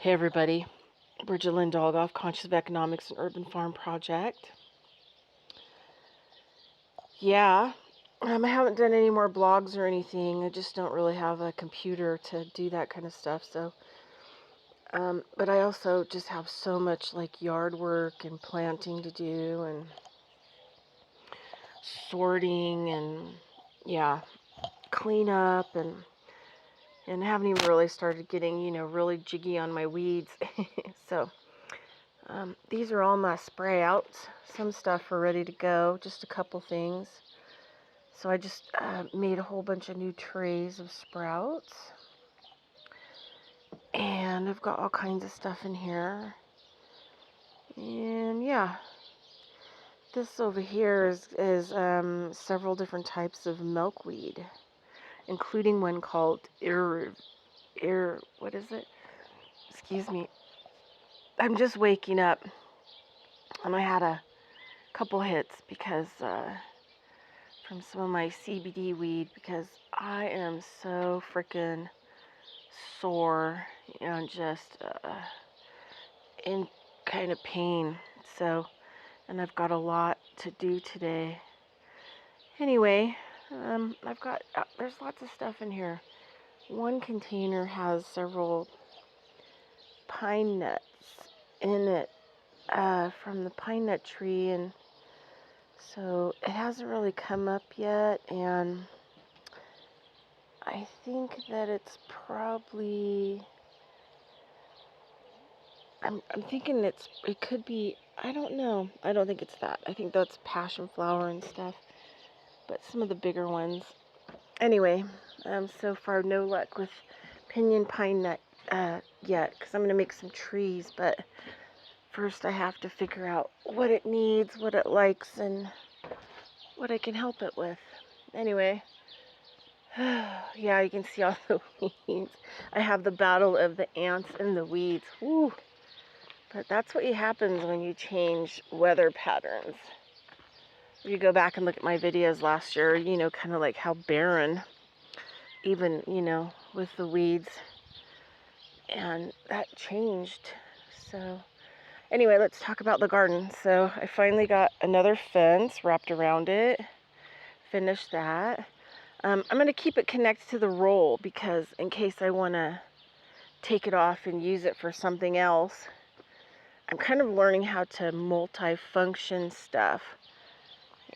Hey everybody, Bridget Lynn Dolgoff, Conscious of Economics and Urban Farm Project. Yeah, I haven't done any more blogs or anything. I just don't really have a computer to do that kind of stuff. So, but I also just have so much like yard work and planting to do and sorting and yeah, cleanup and haven't even really started getting really jiggy on my weeds. So. These are all my spray outs. Some stuff are ready to go, just a couple things. So I just made a whole bunch of new trays of sprouts. And I've got all kinds of stuff in here. And yeah, this over here is several different types of milkweed, including one called what is it? Excuse me. I'm just waking up. And I had a couple hits because from some of my CBD weed because I am so freaking sore and just in kind of pain. So, and I've got a lot to do today. Anyway, I've got there's lots of stuff in here. One container has several pine nuts in it from the pine nut tree, and so it hasn't really come up yet, and I think that it's probably I'm thinking it could be, I don't know. I don't think it's that. I think that's passion flower and stuff, but some of the bigger ones. Anyway, so far no luck with pinyon pine nut yet, because I'm going to make some trees, but first I have to figure out what it needs, what it likes, and what I can help it with. Anyway, yeah, you can see all the weeds. I have the battle of the ants and the weeds. Woo! But that's what happens when you change weather patterns. If you go back and look at my videos last year, kind of like how barren, even, with the weeds. And that changed. So anyway, let's talk about the garden. So I finally got another fence wrapped around it. Finished that. I'm going to keep it connected to the roll because in case I want to take it off and use it for something else. I'm kind of learning how to multi-function stuff,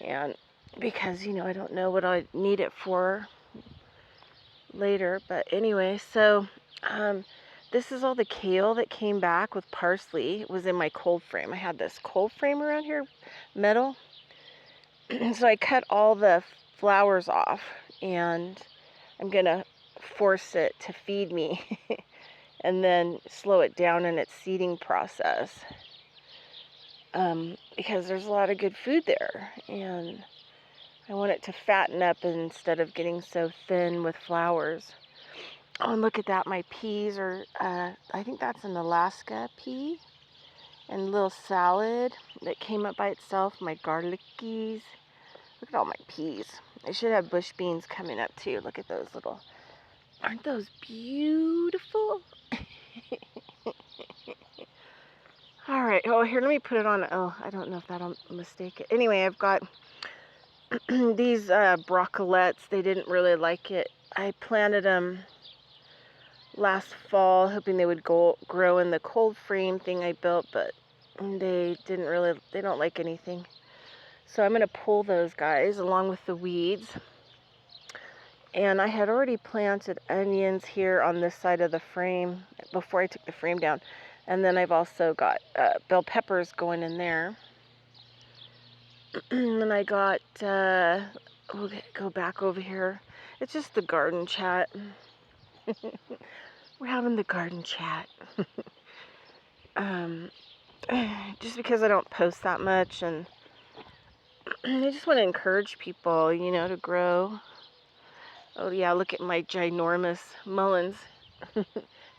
and because I don't know what I need it for later. But anyway, so this is all the kale that came back with parsley. It was in my cold frame. I had this cold frame around here, metal. So I cut all the flowers off, and I'm gonna force it to feed me and then slow it down in its seeding process. Because there's a lot of good food there, and I want it to fatten up instead of getting so thin with flowers. Oh, and look at that, my peas are, I think that's an Alaska pea, and a little salad that came up by itself, my garlickies. Look at all my peas. I should have bush beans coming up too. Look at those little, aren't those beautiful? All right, oh, here, let me put it on. Oh, I don't know if that'll mistake it. Anyway, I've got these broccolettes. They didn't really like it. I planted them last fall, hoping they would grow in the cold frame thing I built, but they don't like anything. So I'm going to pull those guys along with the weeds. And I had already planted onions here on this side of the frame before I took the frame down. And then I've also got bell peppers going in there. And I got, we'll go back over here. It's just the garden chat. We're having the garden chat. Just because I don't post that much, and I just want to encourage people, to grow. Oh yeah, look at my ginormous mulleins.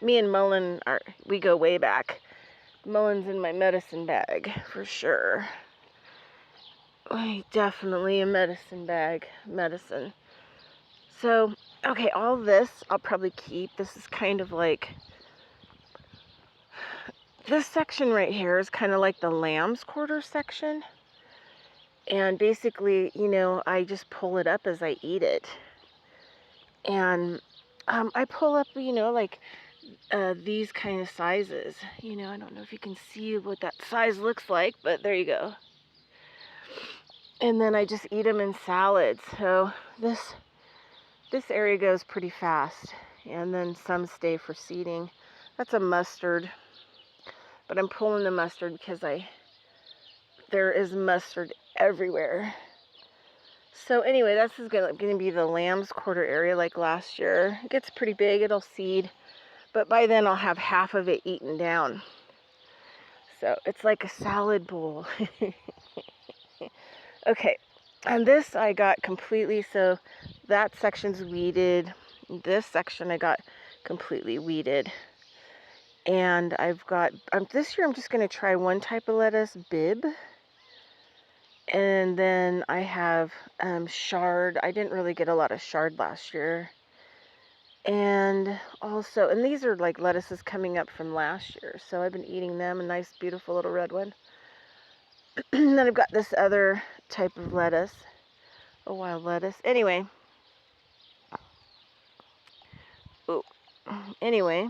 Me and mullein we go way back. Mulleins in my medicine bag, for sure. Definitely a medicine bag, medicine. So, okay, all this I'll probably keep. This is kind of like this section right here is kind of like the lamb's quarter section. And basically, you know, I just pull it up as I eat it. And I pull up, you know, like these kind of sizes. You know, I don't know if you can see what that size looks like, but there you go. And then I just eat them in salads. So this area goes pretty fast. And then some stay for seeding. That's a mustard. But I'm pulling the mustard because there is mustard everywhere. So anyway, this is going to be the lamb's quarter area like last year. It gets pretty big, it'll seed, but by then I'll have half of it eaten down. So it's like a salad bowl. Okay, and this I got completely, so that section's weeded. This section I got completely weeded. And I've got, this year I'm just going to try one type of lettuce, Bib. And then I have chard. I didn't really get a lot of chard last year. And also, and these are like lettuces coming up from last year. So I've been eating them, a nice, beautiful little red one. And then I've got this other type of lettuce, a wild lettuce. Anyway. Oh, anyway.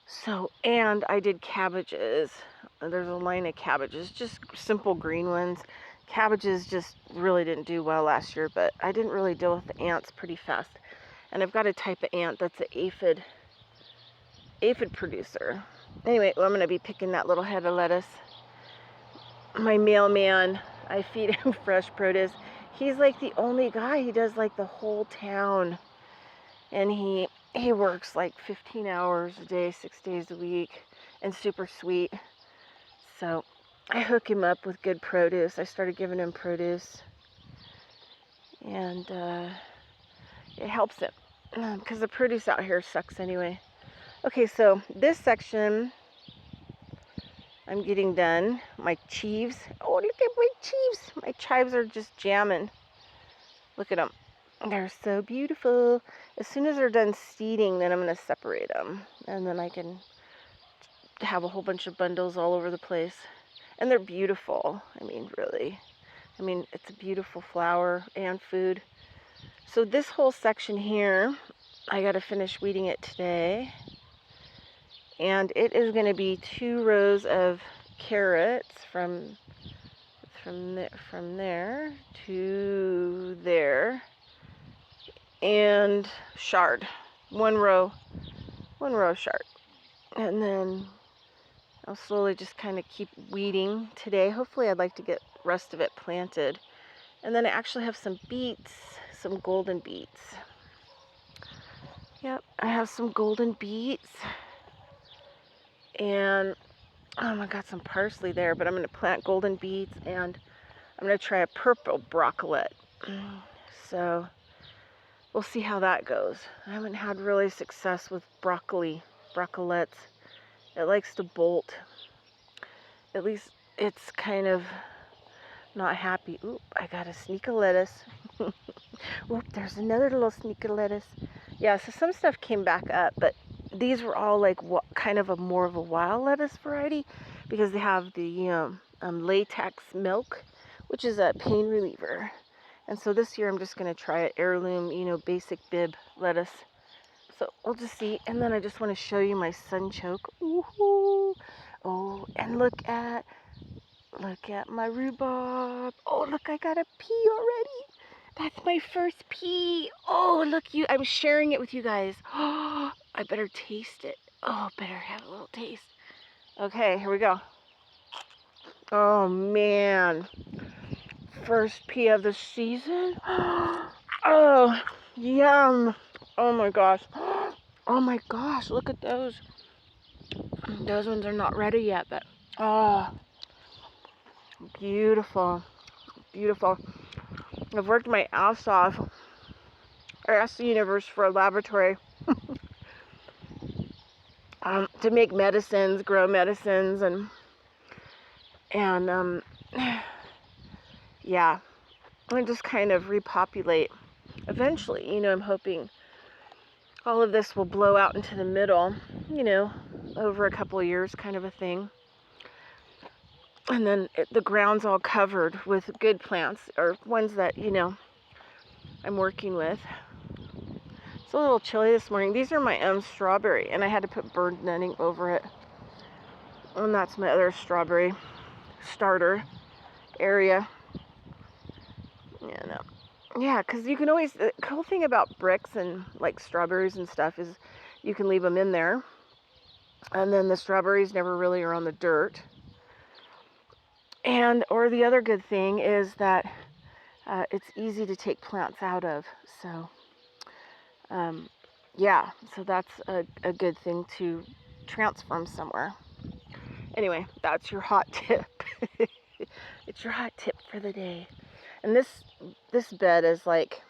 So, and I did cabbages. There's a line of cabbages, just simple green ones. Cabbages just really didn't do well last year, but I didn't really deal with the ants pretty fast. And I've got a type of ant that's an aphid producer. Anyway, well, I'm going to be picking that little head of lettuce. My mailman, I feed him fresh produce. He's like the only guy. He does like the whole town. And he works like 15 hours a day, 6 days a week, and super sweet. So I hook him up with good produce. I started giving him produce, and it helps him because the produce out here sucks anyway. Okay, so this section I'm getting done. My chives. Oh, look at my chives. My chives are just jamming. Look at them. They're so beautiful. As soon as they're done seeding, then I'm going to separate them. And then I can have a whole bunch of bundles all over the place. And they're beautiful. I mean, really. I mean, it's a beautiful flower and food. So this whole section here, I got to finish weeding it today. And it is going to be 2 rows of carrots from there to there. And chard, one row of chard, and then I'll slowly just kind of keep weeding today. Hopefully I'd like to get the rest of it planted. And then I actually have some beets, some golden beets. Yep, I have some golden beets, and I got some parsley there, but I'm going to plant golden beets, and I'm going to try a purple broccolette. So we'll see how that goes. I haven't had really success with broccolettes. It likes to bolt. At least it's kind of not happy. Oop, I got a sneak of lettuce. Oop, there's another little sneak of lettuce. Yeah, so some stuff came back up, but these were all like kind of more of a wild lettuce variety because they have the latex milk, which is a pain reliever. And so this year I'm just going to try an heirloom, basic Bib lettuce. So we'll just see. And then I just want to show you my sunchoke. Ooh, oh, and look at my rhubarb. Oh, look, I got a pea already. That's my first pea. Oh, look, I'm sharing it with you guys. Oh, I better taste it. Oh, better have a little taste. Okay, here we go. Oh, man. First pea of the season. Oh, yum. Oh my gosh. Oh my gosh, look at those. Those ones are not ready yet, but oh, beautiful. Beautiful. I've worked my ass off. I asked the universe for a laboratory to make medicines, grow medicines, and yeah, and just kind of repopulate eventually, I'm hoping all of this will blow out into the middle, over a couple of years kind of a thing. And then the ground's all covered with good plants, or ones that, I'm working with. It's a little chilly this morning. These are my strawberry, and I had to put bird netting over it. And that's my other strawberry starter area. Yeah, because you can always, the cool thing about bricks and like strawberries and stuff is you can leave them in there, and then the strawberries never really are on the dirt. Or the other good thing is that it's easy to take plants out of. So, yeah, so that's a good thing to transform somewhere. Anyway, that's your hot tip. It's your hot tip for the day. And this bed is like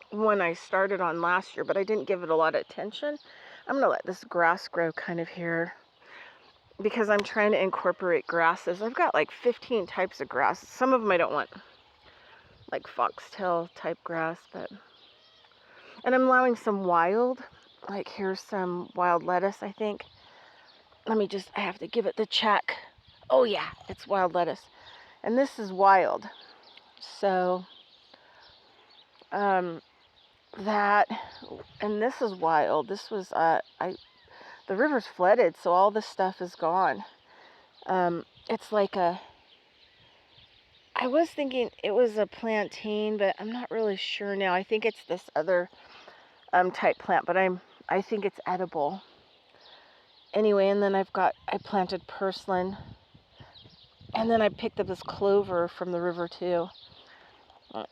one I started on last year, but I didn't give it a lot of attention. I'm gonna let this grass grow kind of here because I'm trying to incorporate grasses. I've got like 15 types of grass. Some of them I don't want, like foxtail type grass, and I'm allowing some wild, like here's some wild lettuce, I think. I have to give it the check. Oh yeah, it's wild lettuce. And this is wild. So, that, and this is wild. This was, the river's flooded, so all this stuff is gone. It's like I was thinking it was a plantain, but I'm not really sure now. I think it's this other type plant, but I think it's edible. Anyway, and then I planted purslane, and then I picked up this clover from the river too.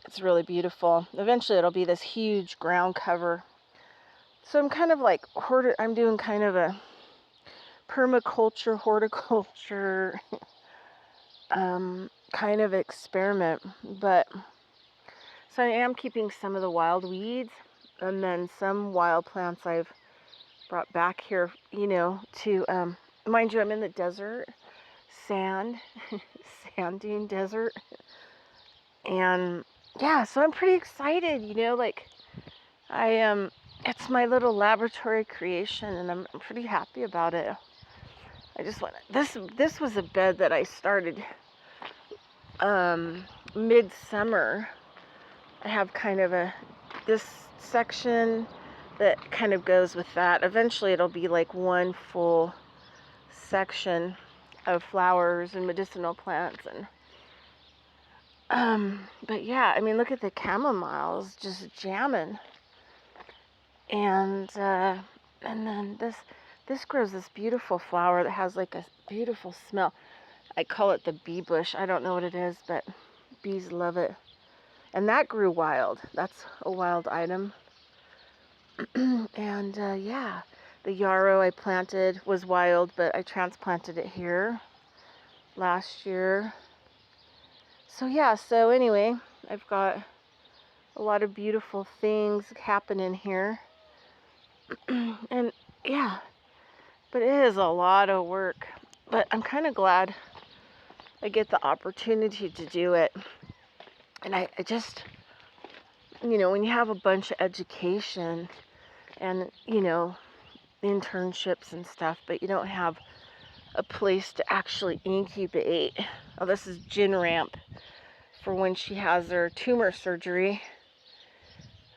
It's really beautiful. Eventually it'll be this huge ground cover. So I'm kind of like, I'm doing kind of a permaculture, horticulture kind of experiment. But so I am keeping some of the wild weeds, and then some wild plants I've brought back here, to, mind you, I'm in the desert, sand dune desert. And yeah, so I'm pretty excited, like it's my little laboratory creation, and I'm pretty happy about it. I just want this was a bed that I started midsummer. I have kind of this section that kind of goes with that. Eventually it'll be like one full section of flowers and medicinal plants. And but yeah, I mean, look at the chamomiles just jamming. And then this grows this beautiful flower that has like a beautiful smell. I call it the bee bush. I don't know what it is, but bees love it. And that grew wild. That's a wild item. And yeah, the yarrow I planted was wild, but I transplanted it here last year. So yeah, so anyway, I've got a lot of beautiful things happening here. And yeah, but it is a lot of work. But I'm kind of glad I get the opportunity to do it. And I just, when you have a bunch of education and, internships and stuff, but you don't have a place to actually incubate. Oh, this is Gin Ramp for when she has her tumor surgery.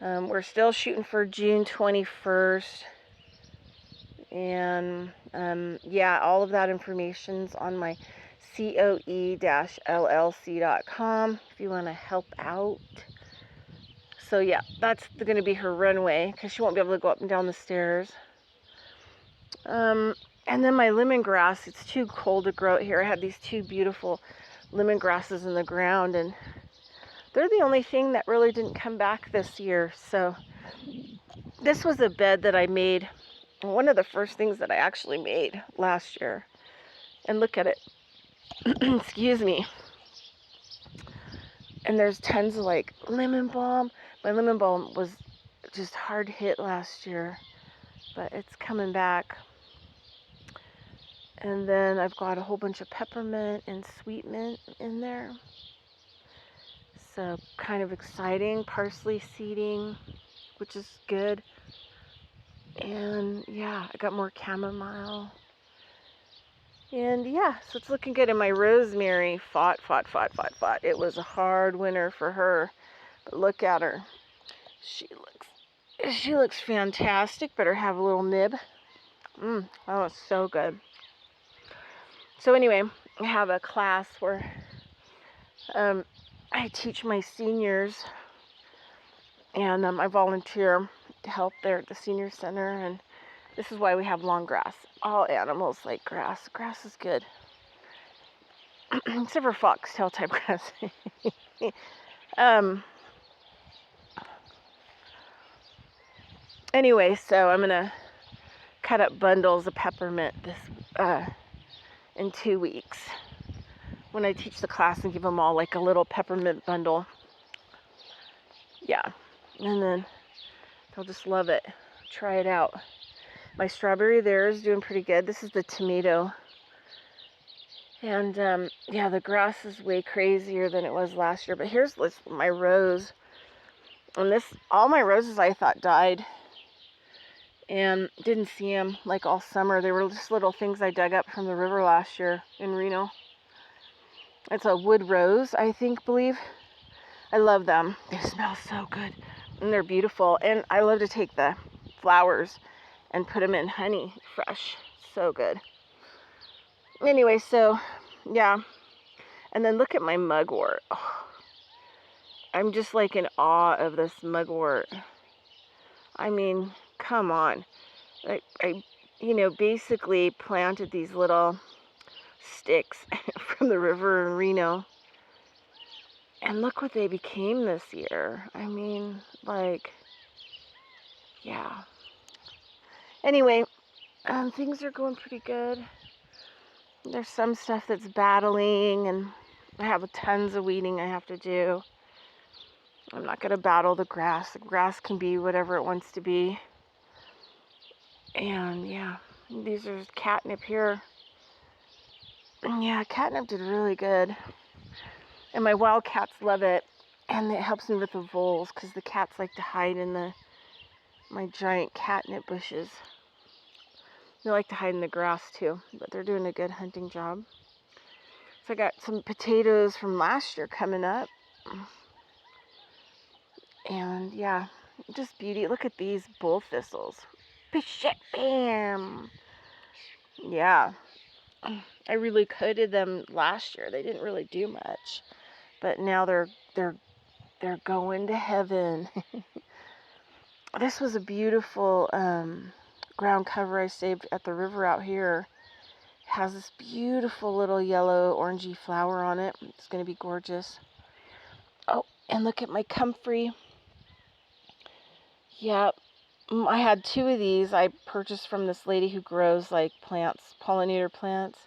We're still shooting for June 21st. And yeah, all of that information's on my coe-llc.com if you want to help out. So yeah, that's going to be her runway because she won't be able to go up and down the stairs. And then my lemongrass, it's too cold to grow it here. I had these two beautiful lemongrasses in the ground, and they're the only thing that really didn't come back this year. So this was a bed that I made, one of the first things that I actually made last year. And look at it. Excuse me. And there's tons of like lemon balm. My lemon balm was just hard hit last year, but it's coming back. And then I've got a whole bunch of peppermint and sweet mint in there. So kind of exciting. Parsley seeding, which is good. And yeah, I got more chamomile. And yeah, so it's looking good. And my rosemary fought. It was a hard winter for her. But look at her. She looks fantastic. Better have a little nib. Oh, it's so good. So anyway, I have a class where I teach my seniors, and I volunteer to help there at the senior center. And this is why we have long grass. All animals like grass. Grass is good. Except for foxtail type grass. Anyway, so I'm gonna cut up bundles of peppermint in 2 weeks when I teach the class, and give them all like a little peppermint bundle. Yeah, and then they'll just love it. Try it out. My strawberry there is doing pretty good. This is the tomato. And yeah, the grass is way crazier than it was last year. But here's my rose. And all my roses I thought died. And didn't see them like all summer. They were just little things I dug up from the river last year in Reno. It's a wood rose, I believe. I love them. They smell so good. And they're beautiful. And I love to take the flowers and put them in honey fresh. So good. Anyway, so yeah. And then look at my mugwort. Oh, I'm just like in awe of this mugwort. I mean, come on. Like I basically planted these little sticks from the river in Reno. And look what they became this year. I mean, like, yeah. Anyway, things are going pretty good. There's some stuff that's battling, and I have tons of weeding I have to do. I'm not going to battle the grass. The grass can be whatever it wants to be. And yeah, these are catnip here. Yeah, catnip did really good. And my wild cats love it. And it helps me with the voles, because the cats like to hide in my giant catnip bushes. They like to hide in the grass too, but they're doing a good hunting job. So I got some potatoes from last year coming up. And yeah, just beauty. Look at these bull thistles. Bam! Yeah. I really coated them last year. They didn't really do much. But now they're going to heaven. This was a beautiful ground cover I saved at the river out here. It has this beautiful little yellow orangey flower on it. It's going to be gorgeous. Oh, and look at my comfrey. Yep. I had 2 of these I purchased from this lady who grows like plants, pollinator plants.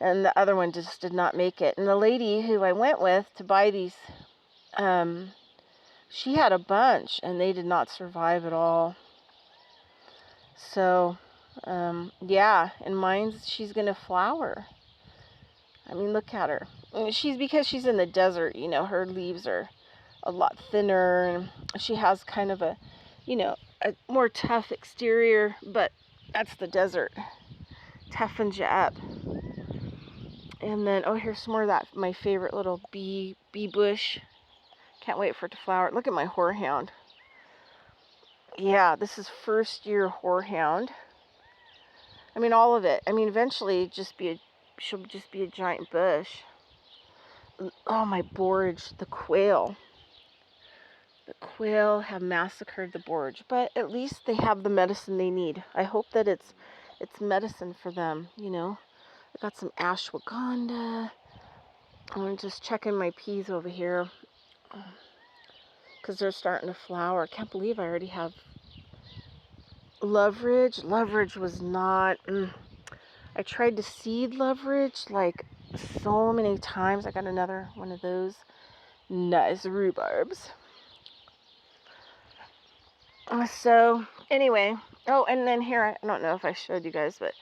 And the other one just did not make it. And the lady who I went with to buy these, she had a bunch and they did not survive at all. So, yeah, and she's going to flower. I mean, look at her. Because she's in the desert, her leaves are a lot thinner, and she has kind of a more tough exterior, but that's the desert. Toughens you up. And then, oh, here's some more of that, my favorite little bee bush. Can't wait for it to flower. Look at my horehound. Yeah, this is first year horehound. I mean, all of it. I mean, eventually she'll just be a giant bush. Oh, my borage, the quail. The quail have massacred the borage, but at least they have the medicine they need. I hope that it's medicine for them, I got some ashwagandha. I'm just checking my peas over here because they're starting to flower. I can't believe I already have loveridge. Loveridge was not... I tried to seed loveridge like so many times. I got another one of those nice rhubarbs. So anyway, oh, and then here, I don't know if I showed you guys, but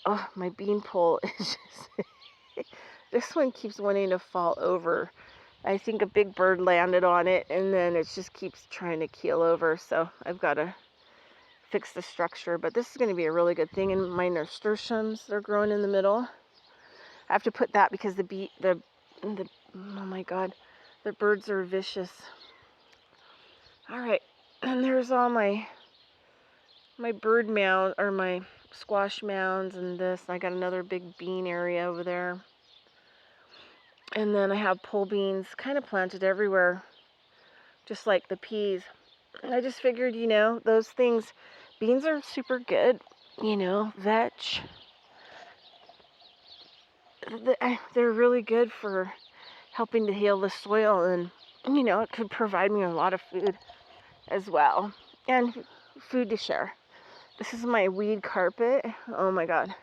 oh, my bean pole is just this one keeps wanting to fall over. I think a big bird landed on it, and then it just keeps trying to keel over, so I've got to fix the structure. But this is going to be a really good thing. And my nasturtiums, they're growing in the middle. I have to put that because oh my god, the birds are vicious. All right, and there's all my bird mound, or my squash mounds, and this. I got another big bean area over there. And then I have pole beans kind of planted everywhere, just like the peas. And I just figured, you know, those things, beans are super good, you know, they're really good for helping to heal the soil, and, you know, it could provide me a lot of food as well, and food to share. This is my weed carpet. Oh my god.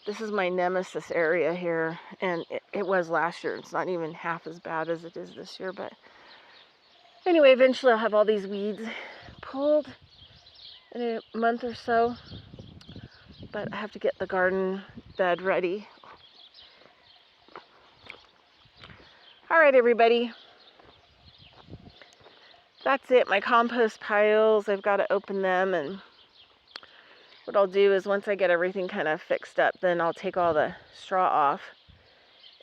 This is my nemesis area here, and it was last year. It's not even half as bad as it is this year, but anyway, eventually I'll have all these weeds pulled in a month or so, but I have to get the garden bed ready. All right, everybody. That's it. My compost piles, I've got to open them, and what I'll do is once I get everything kind of fixed up, then I'll take all the straw off,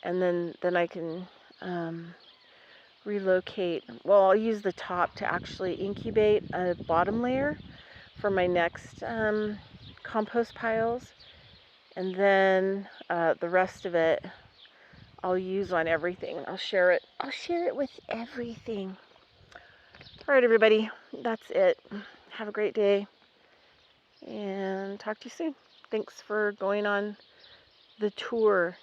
and then I can relocate. Well, I'll use the top to actually incubate a bottom layer for my next compost piles, and then the rest of it I'll use on everything. I'll share it with everything. All right, everybody, that's it. Have a great day, and talk to you soon. Thanks for going on the tour.